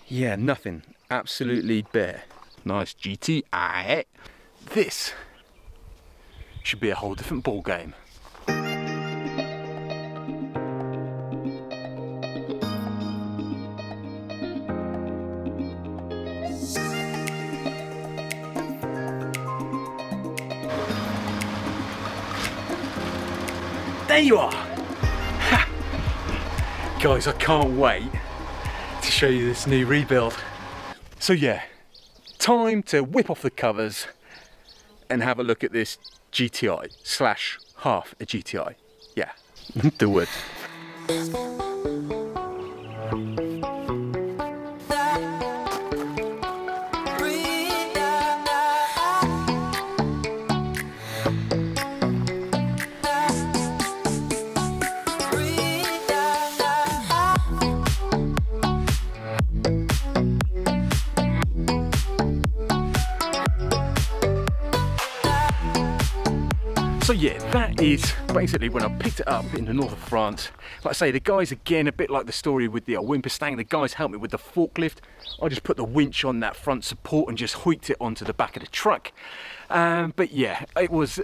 Yeah, nothing. Absolutely bare. Nice GTI. This should be a whole different ball game. There you are! Ha. Guys, I can't wait to show you this new rebuild. So yeah, time to whip off the covers and have a look at this GTI slash half a GTI. Yeah, do it. So yeah, that is basically when I picked it up in the north of France. Like I say, the guys, again, a bit like the story with the WIMPY, the guys helped me with the forklift. I just put the winch on that front support and just hoiked it onto the back of the truck. But yeah, it was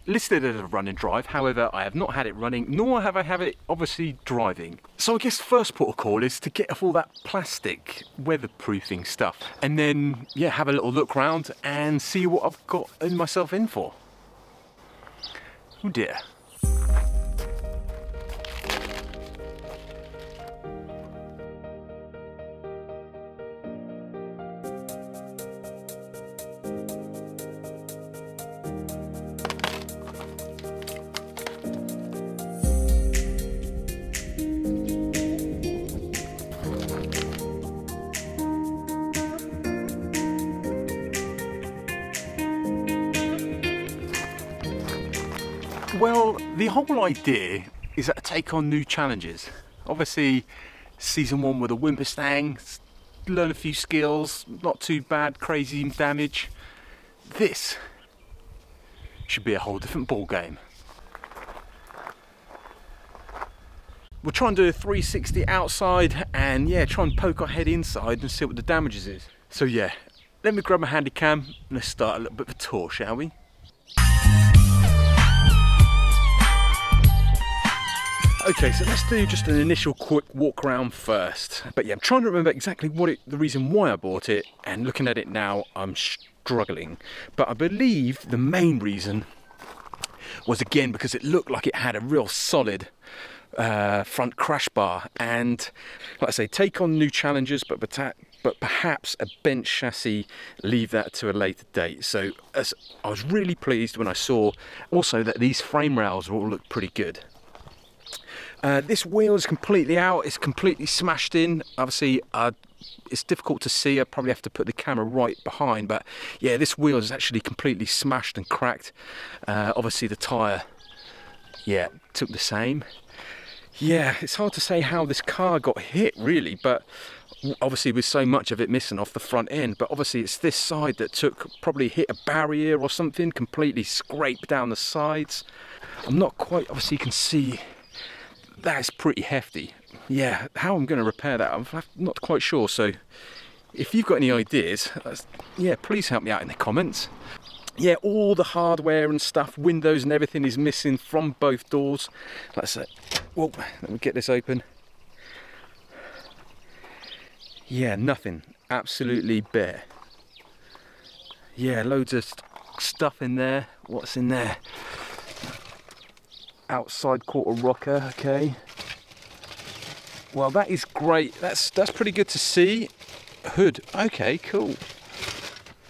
listed as a run and drive. However, I have not had it running, nor have I had it obviously driving. So I guess first protocol is to get off all that plastic weatherproofing stuff, and then yeah, have a little look round and see what I've got myself in for. Oh dear. Well, the whole idea is to take on new challenges. Obviously, season 1 with a WIMPY, learn a few skills, not too bad, crazy damage. This should be a whole different ball game. We'll try and do a 360 outside and yeah, try and poke our head inside and see what the damages is. So yeah, let me grab my handy cam and let's start a little bit of a tour, shall we? Okay, so let's do just an initial quick walk around first. But yeah, I'm trying to remember exactly the reason why I bought it, and looking at it now, I'm struggling. But I believe the main reason was, again, because it looked like it had a real solid front crash bar, and like I say, take on new challenges, but perhaps a bent chassis, leave that to a later date. So I was really pleased when I saw also that these frame rails all look pretty good. This wheel is completely out, it's completely smashed in. Obviously it's difficult to see, I probably have to put the camera right behind, but yeah, this wheel is actually completely smashed and cracked. Obviously the tyre, yeah, took the same. Yeah, it's hard to say how this car got hit really, but obviously with so much of it missing off the front end, but obviously it's this side that probably hit a barrier or something, completely scraped down the sides. I'm not quite, obviously you can see that's pretty hefty. Yeah, how I'm going to repair that, I'm not quite sure. So if you've got any ideas, yeah, please help me out in the comments. Yeah, all the hardware and stuff, windows and everything is missing from both doors. Let's say, well, let me get this open. Yeah, nothing, absolutely bare. Yeah, loads of stuff in there. What's in there? Outside quarter rocker, okay. Well, that is great. That's pretty good to see. Hood, okay, cool.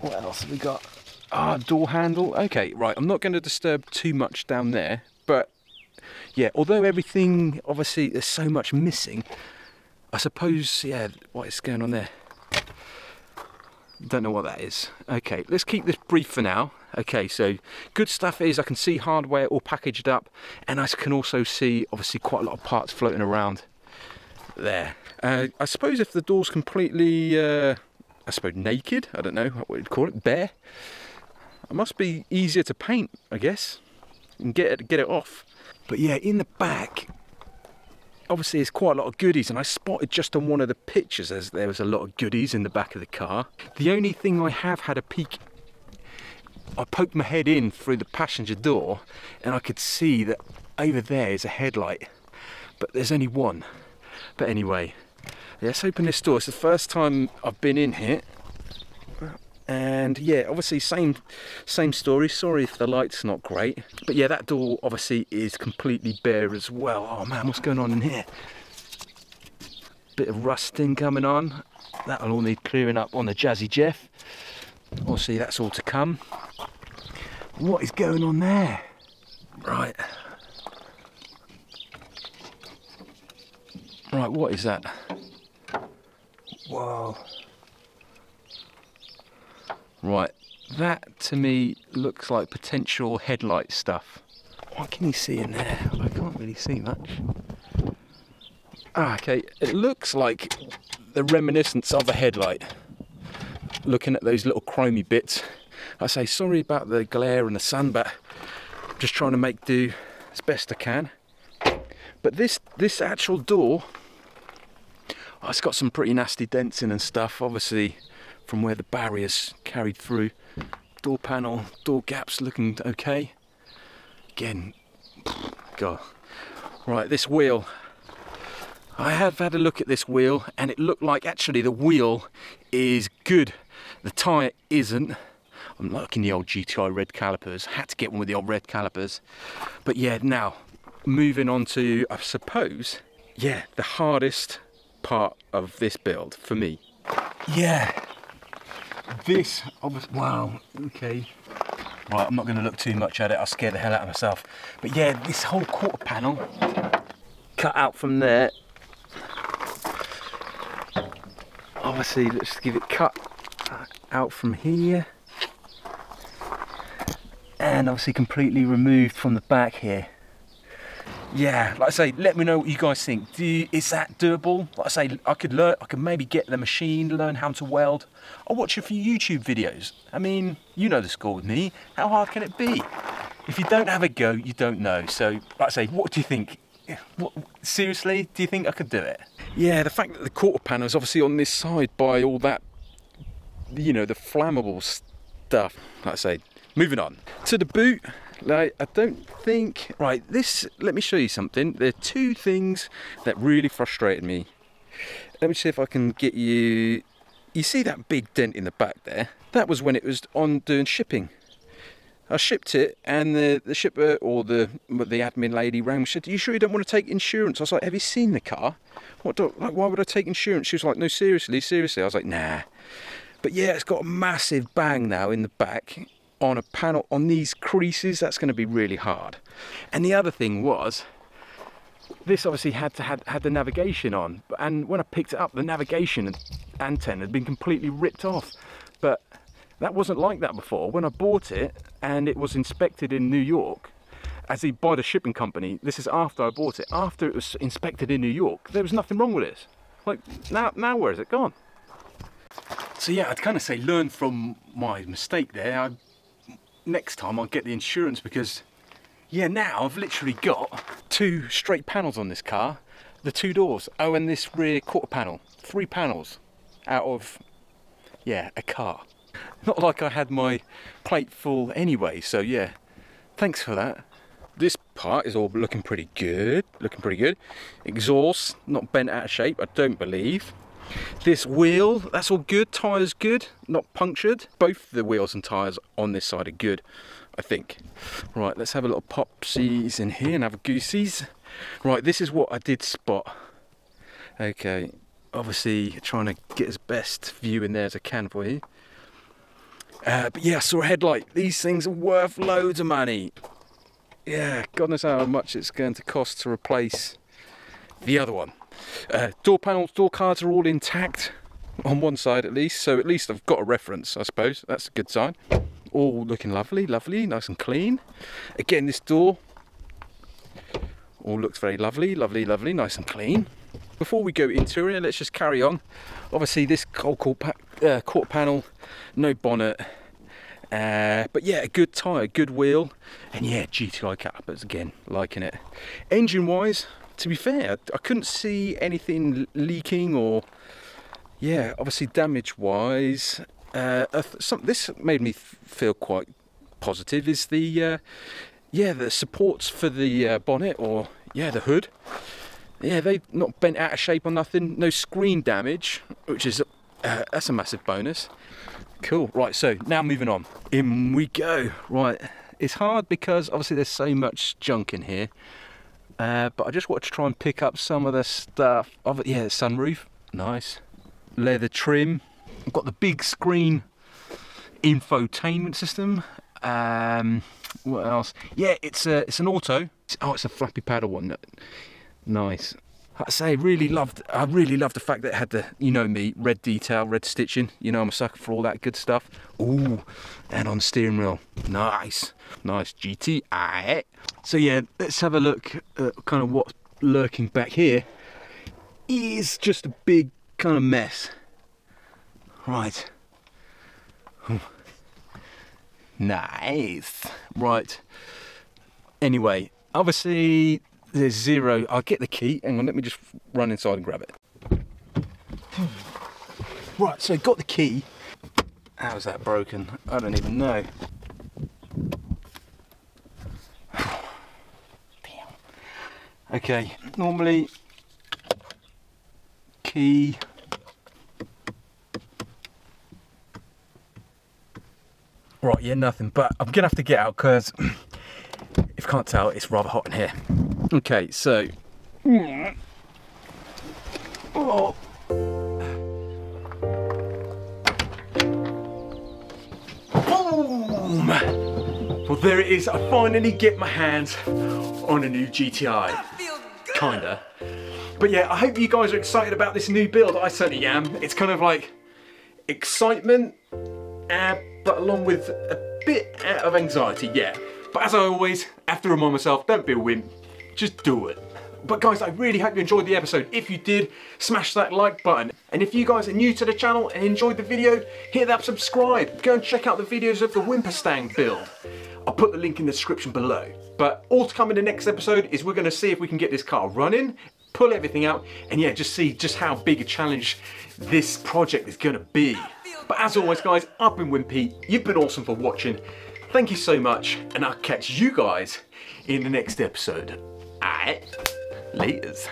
What else have we got? Ah, door handle. Okay, right. I'm not going to disturb too much down there, but yeah. Although everything, obviously, there's so much missing. I suppose, yeah. What is going on there? Don't know what that is. Okay, let's keep this brief for now. Okay, so good stuff is I can see hardware all packaged up, and I can also see obviously quite a lot of parts floating around there. I suppose if the door's completely, I suppose naked, I don't know what you'd call it, bare, it must be easier to paint, I guess, and get it off. But yeah, in the back, obviously there's quite a lot of goodies, and I spotted just on one of the pictures as there was a lot of goodies in the back of the car. The only thing I have had a peek, I poked my head in through the passenger door and I could see that over there is a headlight, but there's only one. But anyway, yeah, let's open this door. It's the first time I've been in here, and yeah, obviously same story. Sorry if the light's not great, but yeah, that door obviously is completely bare as well. Oh man, what's going on in here? Bit of rusting coming on. That'll all need clearing up on the Jazzy Jeff. Obviously that's all to come. What is going on there? Right, what is that? Whoa. Right, that to me looks like potential headlight stuff. What can you see in there? I can't really see much. Ah, okay, it looks like the reminiscence of a headlight. Looking at those little chromey bits. I say sorry about the glare and the sun, but I'm just trying to make do as best I can. But this actual door, oh, it's got some pretty nasty dents in and stuff, obviously from where the barriers carried through. Door panel, door gaps looking okay. Again, God. Right, this wheel. I have had a look at this wheel and it looked like actually the wheel is good. The tyre isn't. I'm liking the old GTI red calipers. Had to get one with the old red calipers. But yeah, now moving on to, I suppose, yeah, the hardest part of this build for me. Yeah, this, wow, okay. Right, I'm not going to look too much at it. I'll scare the hell out of myself. But yeah, this whole quarter panel cut out from there. Obviously, let's give it cut out from here. And obviously completely removed from the back here. Yeah, like I say, let me know what you guys think. Is that doable? Like I say, I could maybe get the machine, learn how to weld. I'll watch a few YouTube videos. I mean, you know the score with me. How hard can it be? If you don't have a go, you don't know. So, like I say, what do you think? Seriously, do you think I could do it? Yeah, the fact that the quarter panel is obviously on this side by all that, you know, the flammable stuff. Like I say, moving on to the boot. Like, I don't think, right, this, let me show you something. There are two things that really frustrated me. Let me see if I can get you, you see that big dent in the back there? That was when it was on doing shipping. I shipped it and the shipper or the admin lady rang and said, "Are you sure you don't want to take insurance?" I was like, "Have you seen the car? Like, why would I take insurance?" She was like, "No, seriously." I was like, "Nah." But yeah, it's got a massive bang now in the back on a panel, on these creases. That's going to be really hard. And the other thing was, this obviously had the navigation on, and when I picked it up, the navigation antenna had been completely ripped off. But that wasn't like that before. When I bought it and it was inspected in New York, by the shipping company, this is after I bought it, after it was inspected in New York, there was nothing wrong with this. Like, now where is it gone? So yeah, I'd kind of say learn from my mistake there. Next time I'll get the insurance, because yeah, now I've literally got two straight panels on this car, the two doors, oh, and this rear quarter panel, 3 panels out of, yeah, a car. Not like I had my plate full anyway, so yeah, thanks for that. This part is all looking pretty good, Exhaust, not bent out of shape, I don't believe. This wheel, that's all good, tyres good, not punctured. Both the wheels and tyres on this side are good, I think. Right, let's have a little popsies in here and have a goosies. Right, this is what I did spot. Okay, obviously trying to get as best view in there as I can for you. But yeah, I saw a headlight. These things are worth loads of money. Yeah, God knows how much it's going to cost to replace the other one. Door panels, door cards are all intact on one side at least, so at least I've got a reference, I suppose. That's a good sign. All looking lovely, nice and clean. Again, this door all looks very lovely, nice and clean. Before we go interior, let's just carry on. Obviously this quarter panel, no bonnet, but yeah, a good tyre, good wheel, and yeah, GTI calipers again, liking it. Engine wise, to be fair, I couldn't see anything leaking or, yeah, obviously damage wise. This made me feel quite positive is the the supports for the bonnet, or yeah, the hood. Yeah, they've not bent out of shape or nothing. No screen damage, which is that's a massive bonus. Cool. Right, so now moving on. In we go. Right, it's hard because obviously there's so much junk in here, but I just want to try and pick up some of the stuff. Yeah, sunroof, nice. Leather trim. I've got the big screen infotainment system. What else? Yeah, it's an auto. Oh, it's a flappy paddle one. Nice. I say, I really loved the fact that it had the, you know me, red detail, red stitching. You know I'm a sucker for all that good stuff. Ooh, and on the steering wheel, nice, nice GTI. So yeah, let's have a look at kind of what's lurking back here. Is just a big kind of mess. Right. Nice. Right. Anyway, obviously there's zero. I'll get the key. Hang on, let me just run inside and grab it. Right, so got the key. How is that broken? I don't even know. Damn. Okay, normally key. Right, yeah, nothing, but I'm gonna have to get out because if you can't tell, it's rather hot in here. Okay, so oh. Boom! Well, there it is. I finally get my hands on a new GTI. Kinda. But yeah, I hope you guys are excited about this new build. I certainly am. It's kind of like excitement, but along with a bit of anxiety, yeah. But as I always have to remind myself, don't be a wimp, just do it. But guys, I really hope you enjoyed the episode. If you did, smash that like button. And if you guys are new to the channel and enjoyed the video, hit that subscribe. Go and check out the videos of the Whimperstang build. I'll put the link in the description below. But all to come in the next episode is we're gonna see if we can get this car running, pull everything out, and yeah, just see just how big a challenge this project is gonna be. But as always guys, I've been Wimpy, you've been awesome for watching. Thank you so much, and I'll catch you guys in the next episode. Alright, laters.